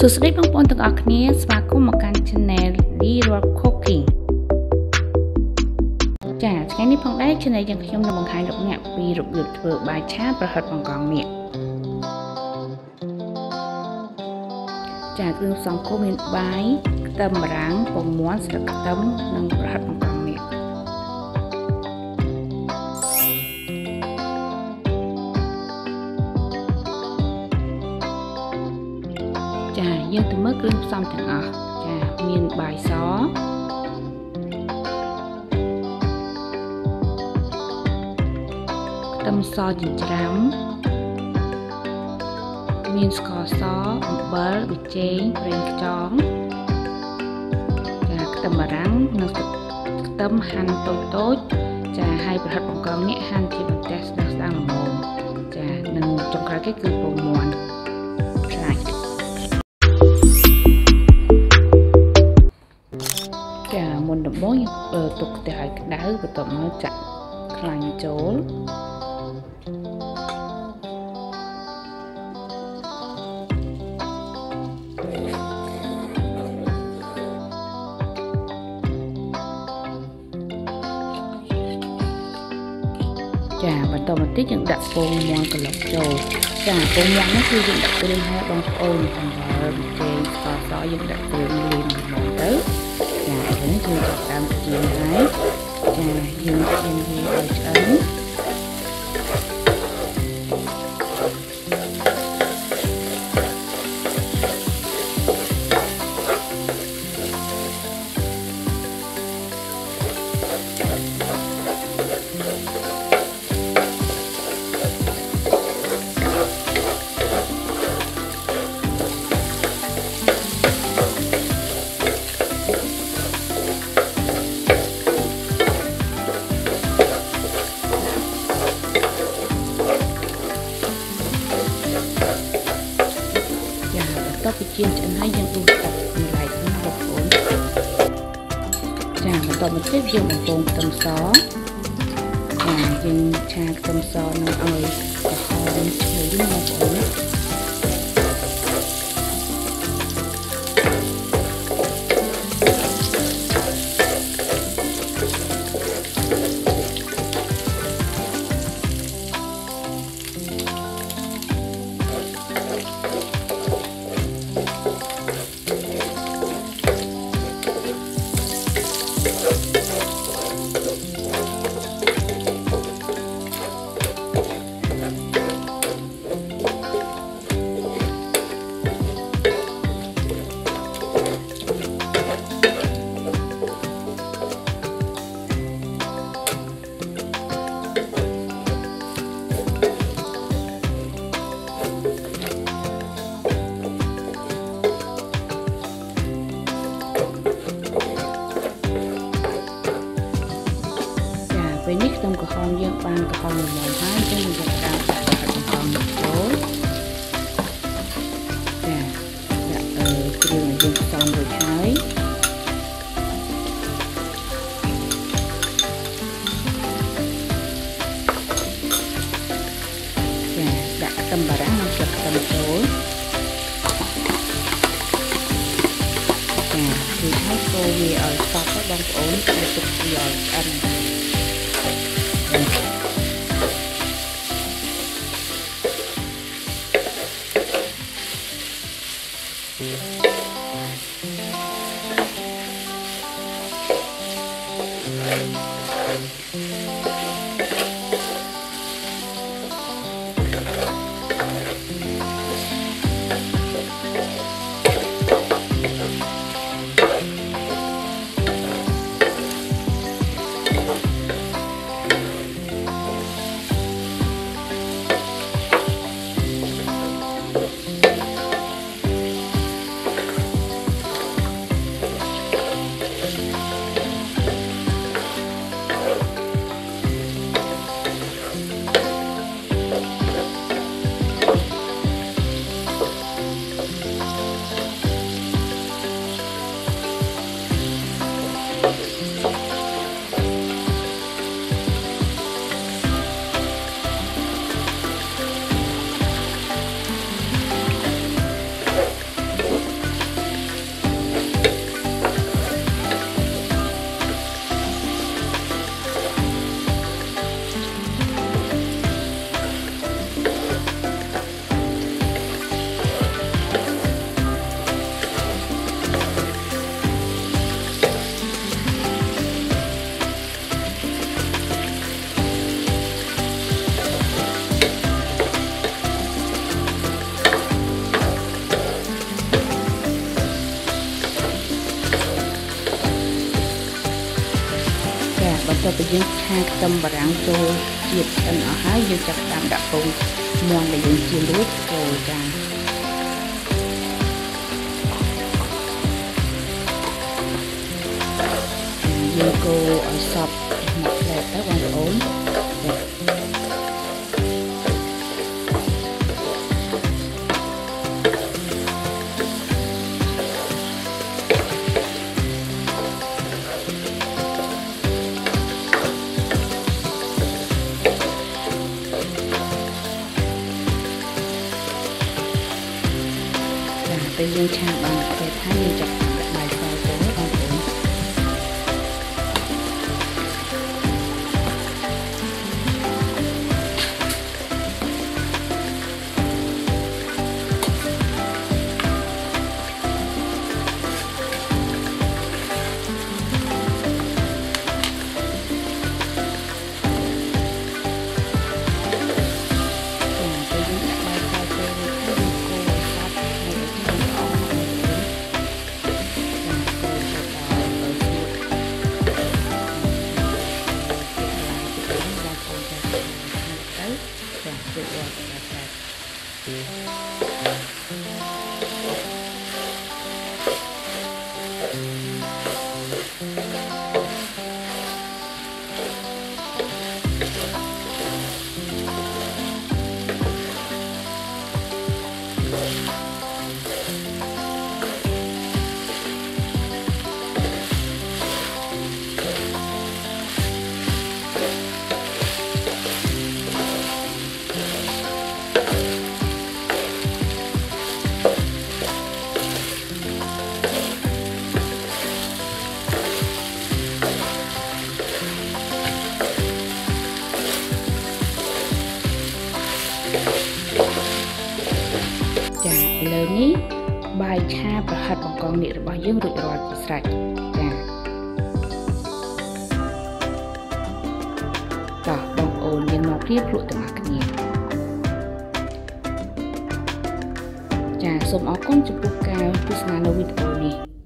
សួស្តីបងប្អូនទាំងអស់គ្នាស្វាគមន៍មកកាន់ Channel Leroy Cooking ចាថ្ងៃនេះផងដែរ Channel យើងខ្ញុំនឹងបង្ហាញលោកអ្នកពីរបៀបធ្វើបាយឆាប្រហិតបង្កងនេះចាគ្រឿងផ្សំគោលមានបាយខ្ទឹមបារាំងពងមាន់ស្លឹកខ្ទឹមនិងប្រហិតបង្កងនេះចាយើងទៅមើលគ្រឿងផ្សំទាំងអស់ចាមានបាយសខ្ទឹមសចិញ្ច្រាំមានស្ករសអំបិលប៊ីចេងប្រេងខ្យងចាខ្ទឹមបារាំងនិងខ្ទឹមហាន់តូចចាហើយប្រហិតបង្កងនេះហាន់ជាបន្ទះស្ដើងល្មមចានិងចុងក្រោយគេគឺពងមាន់ខ្លាញ់ចាមុនដំបូងយើងទុកខ្ទះឲ្យក្តៅបន្ទាប់មកចាក់ខ្លាញ់ចូលចាបន្តមកទៀតយើងដាក់ពងមាន់ក្លុកចូលចាពងមាន់នេះគឺយើងដាក់គ្រឿងហើយបងប្អូនអំបិលប៊ីចេងស្ករសយើងដាក់គ្រឿងលាយមកទៅចាឥឡូវយើងចាប់តាមជាងហើយចាយើងវាឲ្យឆ្អិនពីជាងឆ្អិនហើយយើងដួសទឹកម្ល៉េះហ្នឹងបងប្អូនចាបន្តមកទៀតយើងបំពងខ្ទឹមសចាយើងឆាខ្ទឹមសនឹងឲ្យក្រហមឈ្ងុយបងប្អូនពេលនេះខ្ទឹមក្រហមយើងបានក្រហមល្មមហើយយើងយកដាក់ប្រហិតបង្កងចូលចាដាក់គ្រឿងយើងផ្សំរួចហើយចាដាក់ខ្ទឹមបារាំងនិងស្លឹកខ្ទឹមចូលចាគឺហើយកូរវាឲ្យសព្វហើយបងប្អូនទៅទុកវាឲ្យឆ្អិន ដល់ពេលយើងឆាខ្ទឹមបារាំងចូលជាតិឆ្អិនអស់ហើយយើងចាប់តាមដាក់ពងមាន់ដែលយើងចៀនរួចចូលចាយើងកូរឲ្យសព្វមកផ្លែទៅបងប្អូនពេលយើងឆាបានពេលថាយើងចាប់ដាក់បាយសចូលបងប្អូនចាឥឡូវនេះបាយឆាប្រហិតបង្កងនេះរបស់យើងរួចរាល់ជាស្រេចចាតោះបងប្អូនយើងមកព្រៀបភ្លក់ទាំងអស់គ្នាចាសូមអរគុណចំពោះការទស្សនានៅវីដេអូនេះ